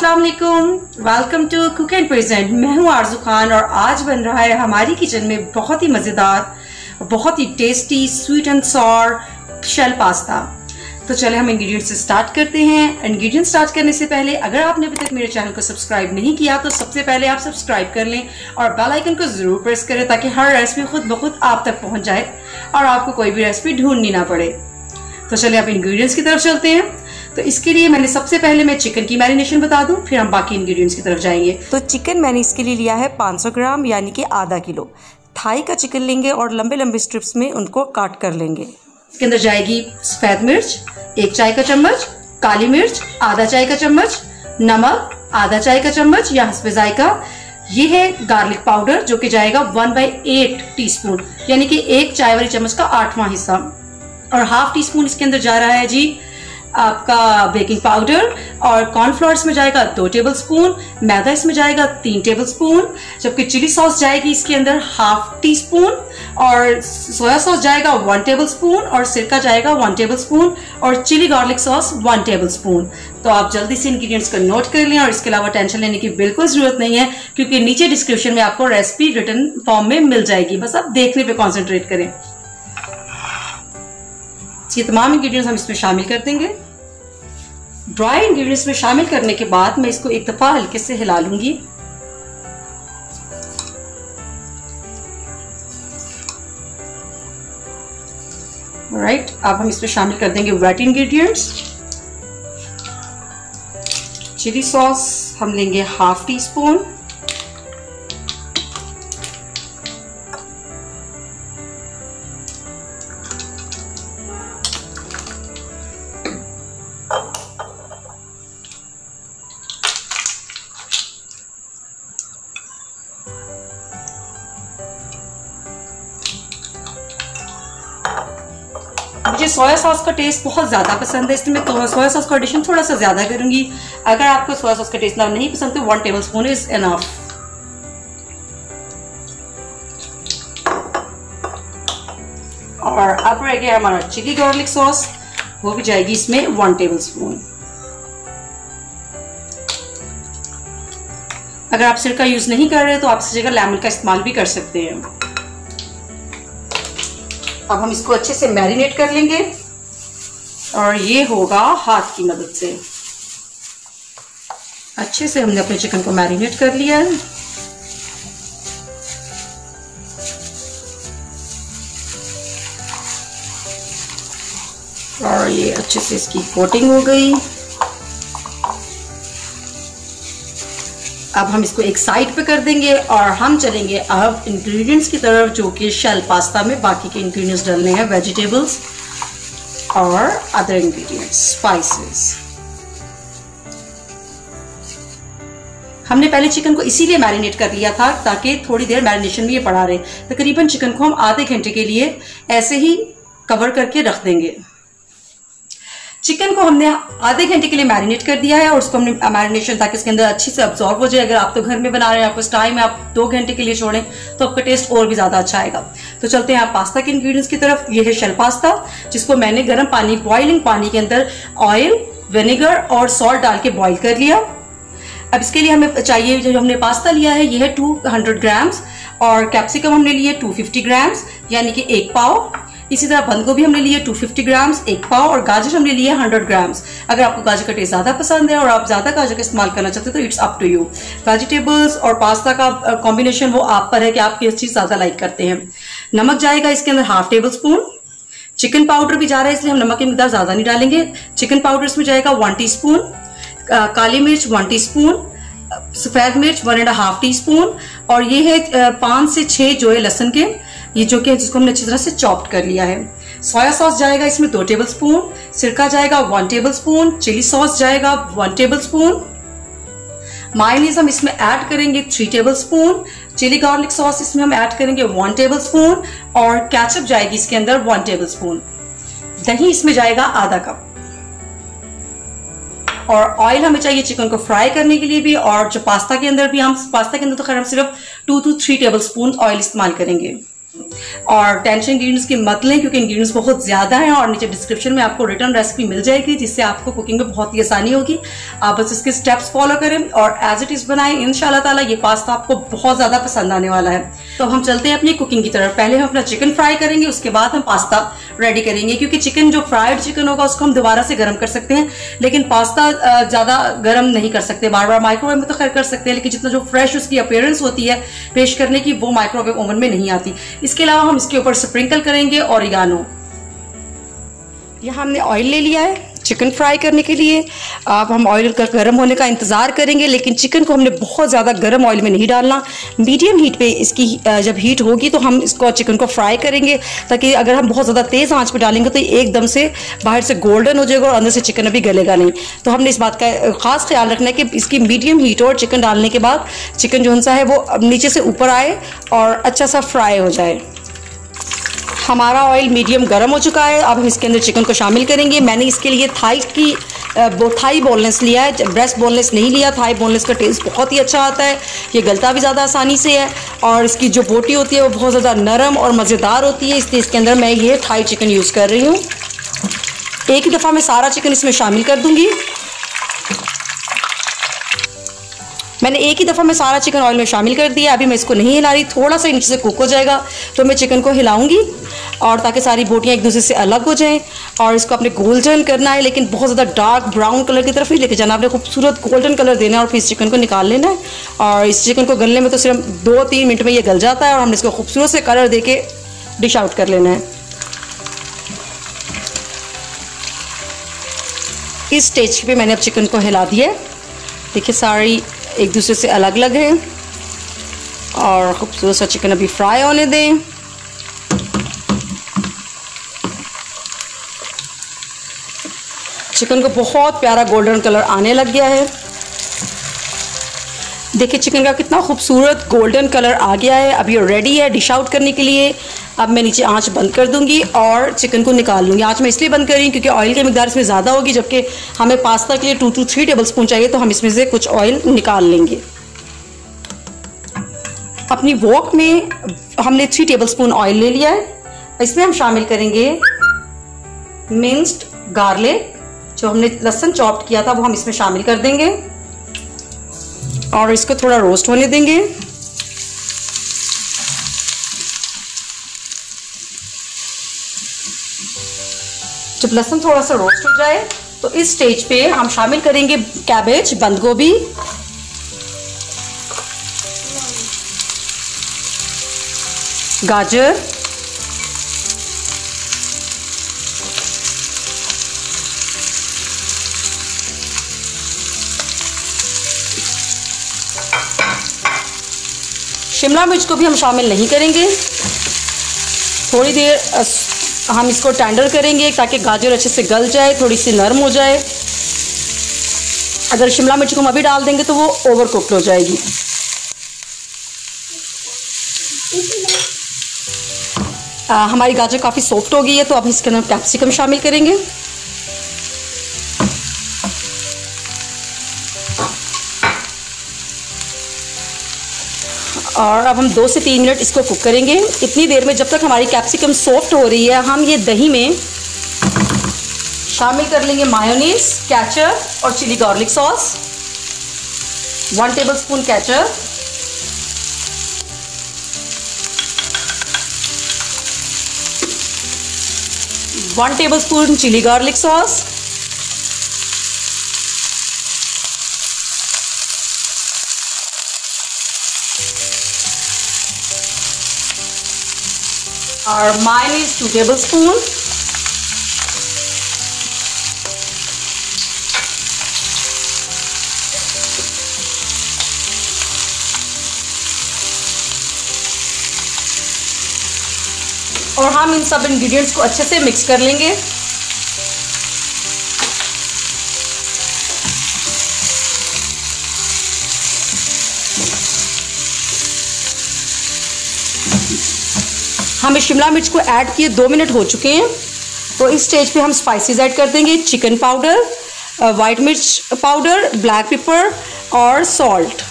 अस्सलाम वालेकुम, welcome to cook and present. मैं हूं आरजू खान और आज बन रहा है हमारी किचन में बहुत ही मज़ेदार, बहुत ही tasty sweet and sour shell pasta. तो चले हम इंग्रेडिएंट्स से स्टार्ट करते हैं। इंग्रेडिएंट्स स्टार्ट करने से पहले अगर आपने अभी तक मेरे चैनल को सब्सक्राइब नहीं किया तो सबसे पहले आप सब्सक्राइब कर लें और बेल आइकन को जरूर प्रेस करें ताकि हर रेसिपी खुद ब खुद आप तक पहुंच जाए और आपको कोई भी रेसिपी ढूंढनी ना पड़े। तो चलिए आप इंग्रेडिएंट्स की तरफ चलते हैं। तो इसके लिए मैंने सबसे पहले मैं चिकन की मैरिनेशन बता दूं, फिर हम बाकी इंग्रेडिएंट्स की तरफ जाएंगे। तो चिकन मैंने इसके लिए लिया है 500 ग्राम यानी कि आधा किलो। थाई का चिकन लेंगे और लंबे लंबे स्ट्रिप्स में उनको काट कर लेंगे। इसके अंदर जाएगी सफेद मिर्च 1 चाय का चम्मच, काली मिर्च आधा चाय का चम्मच, नमक आधा चाय का चम्मच या हस्बे जायका। ये है गार्लिक पाउडर जो कि जाएगा 1/8 टीस्पून यानी कि 1 चाय वाली चम्मच का 8वां हिस्सा। और हाफ टी स्पून इसके अंदर जा रहा है जी आपका बेकिंग पाउडर। और कॉर्नफ्लोर इसमें जाएगा 2 टेबलस्पून, मैदा इसमें जाएगा 3 टेबलस्पून, जबकि चिली सॉस जाएगी इसके अंदर हाफ टी स्पून, और सोया सॉस जाएगा 1 टेबलस्पून, और सिरका जाएगा 1 टेबलस्पून, और चिली गार्लिक सॉस 1 टेबलस्पून। तो आप जल्दी से इंग्रेडिएंट्स को नोट कर लें और इसके अलावा टेंशन लेने की बिल्कुल जरूरत नहीं है क्योंकि नीचे डिस्क्रिप्शन में आपको रेसिपी रिटन फॉर्म में मिल जाएगी, बस आप देखने पे कॉन्सेंट्रेट करें। ये तमाम इंग्रेडिएंट्स हम इसमें शामिल कर देंगे। ड्राई इंग्रेडिएंट्स में शामिल करने के बाद मैं इसको एक दफा हल्के से हिला लूंगी। राइट, अब हम इसमें शामिल कर देंगे वेट इंग्रेडिएंट्स। चिली सॉस हम लेंगे हाफ टी स्पून, मुझे सोया सॉस का टेस्ट बहुत ज़्यादा पसंद है इसलिए मैं तो सोया सॉस का एडिशन थोड़ा सा ज़्यादा करूंगी। अगर आपको सोया सॉस का टेस्ट ना नहीं पसंद तो 1 टेबलस्पून इज एनफ। और अब रह गया हमारा चिली गार्लिक सॉस, वो भी जाएगी इसमें 1 टेबलस्पून। अगर आप सिरका यूज नहीं कर रहे तो आप इस जगह लेमन का इस्तेमाल भी कर सकते हैं। अब हम इसको अच्छे से मैरिनेट कर लेंगे और ये होगा हाथ की मदद से। अच्छे से हमने अपने चिकन को मैरिनेट कर लिया है। और ये अच्छे से इसकी कोटिंग हो गई। अब हम इसको एक साइड पे कर देंगे और हम चलेंगे अब इंग्रेडिएंट्स की तरफ जो कि शेल पास्ता में बाकी के इंग्रेडिएंट्स डालने हैं, वेजिटेबल्स और अदर इंग्रेडिएंट्स, स्पाइसेस। हमने पहले चिकन को इसीलिए मैरिनेट कर लिया था ताकि थोड़ी देर मैरिनेशन में ये पड़ा रहे। तकरीबन चिकन को हम आधे घंटे के लिए ऐसे ही कवर करके रख देंगे। चिकन को हमने आधे घंटे के लिए मैरिनेट कर दिया है और उसको हमने मैरिनेशन ताकि इसके अंदर अच्छे से अब्जॉर्ब हो जाए। अगर आप तो घर में बना रहे हैं, आपको टाइम है, आप 2 घंटे के लिए छोड़ें तो आपका टेस्ट और भी ज्यादा अच्छा आएगा। तो चलते हैं आप पास्ता के इंग्रेडिएंट्स की तरफ। ये है शेल पास्ता जिसको मैंने गर्म पानी, बॉइलिंग पानी के अंदर ऑयल, विनेगर और सॉल्ट डाल के बॉइल कर लिया। अब इसके लिए हमें चाहिए, जो हमने पास्ता लिया है ये है 200 ग्राम्स, और कैप्सिकम हमने लिए 250 ग्राम्स यानी कि 1 पाव। इसी तरह बंद गोभी हमने लिए 250 ग्राम्स, 1 पाव, और गाजर हमने लिए 100 ग्राम्स। अगर आपको गाजर का टेस्ट ज्यादा पसंद है और आप ज्यादा गाजर का इस्तेमाल करना चाहते हो तो it's up to you. Vegetables और पास्ता का कॉम्बिनेशन वो आप पर है कि आप किस चीज ज्यादा लाइक करते हैं। नमक जाएगा इसके अंदर half table spoon. Chicken powder भी जा रहा है इसलिए हम नमक की मिकदार ज्यादा नहीं डालेंगे। चिकन पाउडर इसमें जाएगा 1 टी स्पून, काली मिर्च 1 टी स्पून, सफेद मिर्च 1.5 टी स्पून, और ये है 5 से 6 जो है लहसुन के, ये जो कि जिसको हमने अच्छी तरह से चॉप्ड कर लिया है। सोया सॉस जाएगा इसमें 2 टेबलस्पून, सिरका जाएगा 1 टेबलस्पून, चिली सॉस जाएगा 1 टेबलस्पून, मायोनीज हम इसमें ऐड करेंगे 3 टेबलस्पून, चिली गार्लिक सॉस इसमें हम ऐड करेंगे 1 टेबलस्पून, और केचप जाएगी इसके अंदर 1 टेबलस्पून। दही इसमें जाएगा आधा कप, और ऑयल हमें चाहिए चिकन को फ्राई करने के लिए भी, और जो पास्ता के अंदर भी, हम पास्ता के अंदर तो खैर हम सिर्फ 2 to 3 टेबलस्पून ऑयल इस्तेमाल करेंगे। और टेंशन इंग्रेडिएंट्स की मत लें क्योंकि इंग्रेडिएंट्स बहुत ज़्यादा हैं, और नीचे डिस्क्रिप्शन में आपको रिटर्न रेसिपी मिल जाएगी जिससे आपको कुकिंग में बहुत ही आसानी होगी। आप बस इसके स्टेप्स फॉलो करें और एज इट इज़ बनाएं। इंशाल्लाह ताला ये पास्ता आपको बहुत ज़्यादा पसंद आने वाला है। तो हम चलते हैं अपनी कुकिंग की तरफ। पहले हम अपना चिकन फ्राई करेंगे, उसके बाद हम पास्ता रेडी करेंगे, क्योंकि चिकन जो फ्राइड चिकन होगा उसको हम दोबारा से गर्म कर सकते हैं, लेकिन पास्ता ज़्यादा गर्म नहीं कर सकते। बार बार माइक्रोवेव में तो खैर कर सकते हैं, लेकिन जितना जो फ्रेश उसकी अपीयरेंस होती है पेश करने की, वो माइक्रोवेव ओवन में नहीं आती। इसके अलावा हम इसके ऊपर स्प्रिंकल करेंगे ऑरिगानो। यहाँ हमने ऑयल ले लिया है चिकन फ्राई करने के लिए। अब हम ऑयल का गर्म होने का इंतज़ार करेंगे, लेकिन चिकन को हमने बहुत ज़्यादा गर्म ऑयल में नहीं डालना। मीडियम हीट पे इसकी जब हीट होगी तो हम इसको चिकन को फ्राई करेंगे, ताकि अगर हम बहुत ज़्यादा तेज़ आंच पे डालेंगे तो एकदम से बाहर से गोल्डन हो जाएगा और अंदर से चिकन अभी गलेगा नहीं। तो हमने इस बात का ख़ास ख्याल रखना है कि इसकी मीडियम हीट और चिकन डालने के बाद चिकन जो सा है वो नीचे से ऊपर आए और अच्छा सा फ्राई हो जाए। हमारा ऑयल मीडियम गर्म हो चुका है। अब हम इसके अंदर चिकन को शामिल करेंगे। मैंने इसके लिए थाई बोनलेस लिया है, ब्रेस्ट बोनलेस नहीं लिया। थाई बोनलेस का टेस्ट बहुत ही अच्छा आता है, ये गलता भी ज़्यादा आसानी से है, और इसकी जो बोटी होती है वो बहुत ज़्यादा नरम और मज़ेदार होती है, इसलिए इसके अंदर मैं ये थाई चिकन यूज़ कर रही हूँ। एक ही दफ़ा मैं सारा चिकन इसमें शामिल कर दूँगी। मैंने एक ही दफ़ा में सारा चिकन ऑयल में शामिल कर दिया। अभी मैं इसको नहीं हिला रही, थोड़ा सा नीचे से कुक हो जाएगा तो मैं चिकन को हिलाऊंगी, और ताकि सारी बोटियाँ एक दूसरे से अलग हो जाएं। और इसको अपने गोल्डन करना है, लेकिन बहुत ज़्यादा डार्क ब्राउन कलर की तरफ ही लेके जाना। आपने खूबसूरत गोल्डन कलर देना है और फिर इस चिकन को निकाल लेना है। और इस चिकन को गलने में तो सिर्फ 2-3 मिनट में ये गल जाता है, और हमने इसको खूबसूरत से कलर दे के डिश आउट कर लेना है। इस स्टेज पे मैंने अब चिकन को हिला दिया है। देखिए सारी एक दूसरे से अलग अलग है, और खूबसूरत सा चिकन अभी फ्राई होने दें। चिकन को बहुत प्यारा गोल्डन कलर आने लग गया है। देखिए चिकन का कितना खूबसूरत गोल्डन कलर आ गया है। अब ये रेडी है डिश आउट करने के लिए। अब मैं नीचे आंच बंद कर दूंगी और चिकन को निकाल लूँगी। आंच मैं इसलिए बंद कर रही हूँ क्योंकि ऑयल की मिकदार इसमें ज़्यादा होगी, जबकि हमें पास्ता के लिए 2 to 3 टेबल स्पून चाहिए, तो हम इसमें से कुछ ऑयल निकाल लेंगे। अपनी वॉक में हमने 3 टेबल स्पून ऑयल ले लिया है। इसमें हम शामिल करेंगे मिंस्ड गार्लिक, जो हमने लहसुन चॉप्ड किया था वो हम इसमें शामिल कर देंगे, और इसको थोड़ा रोस्ट होने देंगे। जब लहसुन थोड़ा सा रोस्ट हो जाए तो इस स्टेज पे हम शामिल करेंगे कैबेज, बंद गोभी, गाजर, शिमला मिर्च को भी हम शामिल नहीं करेंगे। थोड़ी देर हम इसको टेंडर करेंगे ताकि गाजर अच्छे से गल जाए, थोड़ी सी नरम हो जाए। अगर शिमला मिर्च को हम अभी डाल देंगे तो वो ओवर कुक्ड हो जाएगी। हमारी गाजर काफ़ी सॉफ्ट हो गई है, तो अब इसके अंदर कैप्सिकम शामिल करेंगे। और अब हम 2 से 3 मिनट इसको कुक करेंगे। इतनी देर में जब तक हमारी कैप्सिकम सॉफ्ट हो रही है, हम ये दही में शामिल कर लेंगे मायोनीज, केचप और chilli garlic sauce. 1 tablespoon ketchup, 1 tablespoon chilli garlic sauce, और मायोनीज 2 टेबल स्पून, और हम इन सब इंग्रेडिएंट्स को अच्छे से मिक्स कर लेंगे। हमें शिमला मिर्च को ऐड किए 2 मिनट हो चुके हैं, तो इस स्टेज पे हम स्पाइसेस ऐड कर देंगे। चिकन पाउडर, वाइट मिर्च पाउडर, ब्लैक पेपर और सॉल्ट।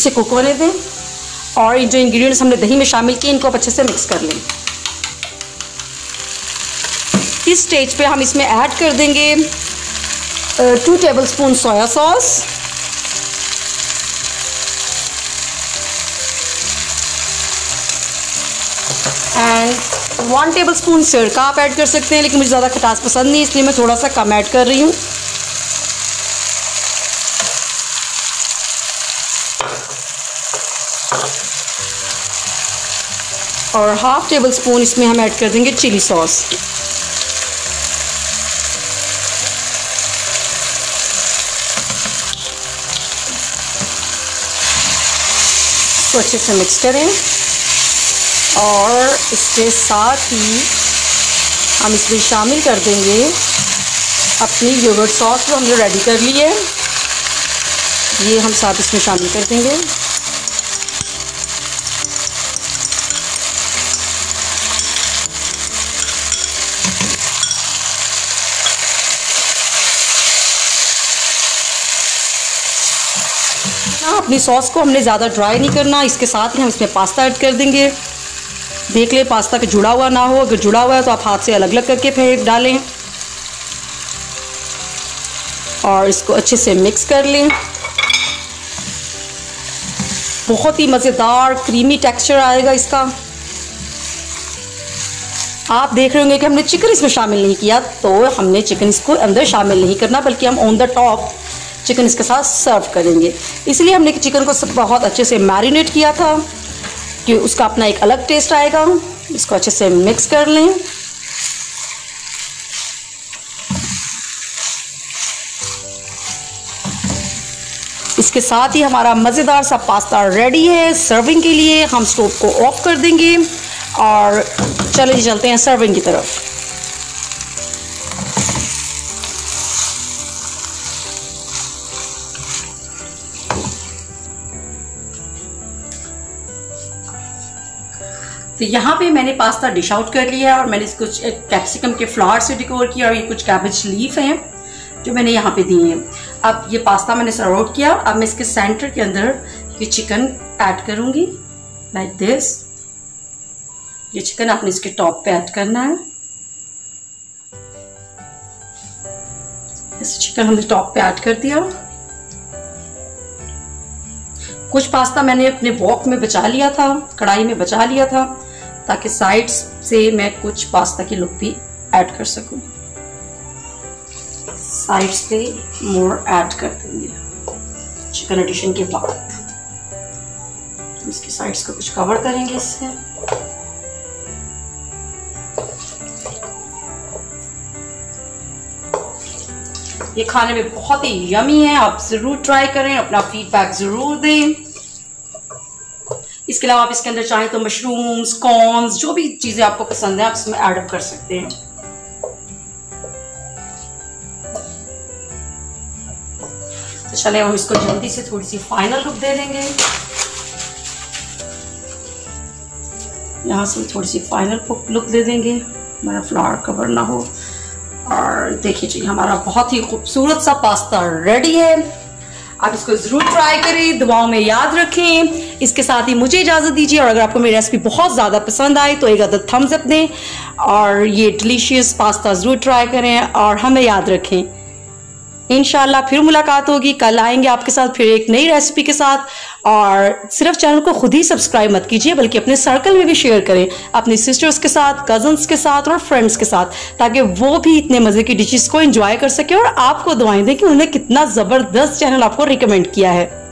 इसे कुक होने दें और जो इंग्रेडिएंट्स हमने दही में शामिल किए इनको आप अच्छे से मिक्स कर लें। इस स्टेज पे हम इसमें ऐड कर देंगे 2 tablespoon soya sauce, and 1 tablespoon सिरका आप ऐड कर सकते हैं, लेकिन मुझे ज़्यादा खटास पसंद नहीं इसलिए मैं थोड़ा सा कम ऐड कर रही हूँ। और 1/2 टेबलस्पून इसमें हम ऐड कर देंगे चिली सॉस। तो अच्छे से मिक्स करें और इसके साथ ही हम इसमें शामिल कर देंगे अपनी योगर्ट सॉस जो हमने रेडी कर ली है, ये हम साथ इसमें शामिल कर देंगे। अपनी सॉस को हमने ज़्यादा ड्राई नहीं करना, इसके साथ ही हम इसमें पास्ता ऐड कर देंगे। देख ले पास्ता का जुड़ा हुआ ना हो, अगर जुड़ा हुआ है तो आप हाथ से अलग अलग करके फिर डालें और इसको अच्छे से मिक्स कर लें। बहुत ही मज़ेदार क्रीमी टेक्सचर आएगा इसका। आप देख रहे होंगे कि हमने चिकन इसमें शामिल नहीं किया, तो हमने चिकन इसको अंदर शामिल नहीं करना, बल्कि हम ऑन द टॉप चिकन इसके साथ सर्व करेंगे। इसलिए हमने चिकन को बहुत अच्छे से मैरिनेट किया था कि उसका अपना एक अलग टेस्ट आएगा। इसको अच्छे से मिक्स कर लें। इसके साथ ही हमारा मज़ेदार सा पास्ता रेडी है सर्विंग के लिए। हम स्टोव को ऑफ कर देंगे और चले चलते हैं सर्विंग की तरफ। तो यहाँ पे मैंने पास्ता डिश आउट कर लिया है और मैंने इसको कैप्सिकम के फ्लावर से डेकोर किया और ये कुछ कैबेज लीफ हैं जो मैंने यहाँ पे दिए हैं। अब ये पास्ता मैंने सर्व आउट किया। अब मैं इसके सेंटर के अंदर ये चिकन ऐड करूँगी लाइक दिस। ये चिकन आपने इसके टॉप पे ऐड करना है। इस चिकन हमने टॉप पे ऐड कर दिया। कुछ पास्ता मैंने अपने वॉक में बचा लिया था, कढ़ाई में बचा लिया था, ताकि साइड्स से मैं कुछ पास्ता की लुक भी ऐड कर सकूं। साइड्स पे मोर ऐड कर देंगे चिकन एडिशन के बाद। इसकी साइड्स को कुछ कवर करेंगे इससे। ये खाने में बहुत ही यमी है, आप जरूर ट्राई करें, अपना फीडबैक जरूर दें। इसके अलावा आप इसके अंदर चाहें तो मशरूम्स, कॉर्न्स, जो भी चीजें आपको पसंद है आप इसमें ऐड कर सकते हैं। तो चले हम इसको जल्दी से थोड़ी सी फाइनल लुक दे देंगे। यहाँ से थोड़ी सी फाइनल लुक दे देंगे, हमारा फ्लावर कवर ना हो। और देखिए जी हमारा बहुत ही खूबसूरत सा पास्ता रेडी है। आप इसको जरूर ट्राई करें, दुआओं में याद रखें। इसके साथ ही मुझे इजाजत दीजिए, और अगर आपको मेरी रेसिपी बहुत ज़्यादा पसंद आई तो एक अदद थम्स अप दें और ये डिलीशियस पास्ता जरूर ट्राई करें और हमें याद रखें। इंशाल्लाह फिर मुलाकात होगी, कल आएंगे आपके साथ फिर एक नई रेसिपी के साथ। और सिर्फ चैनल को खुद ही सब्सक्राइब मत कीजिए, बल्कि अपने सर्कल में भी शेयर करें, अपनी सिस्टर्स के साथ, कजन्स के साथ और फ्रेंड्स के साथ, ताकि वो भी इतने मज़े की डिशेस को एंजॉय कर सके और आपको दुआएं दें कि उन्होंने कितना ज़बरदस्त चैनल आपको रिकमेंड किया है।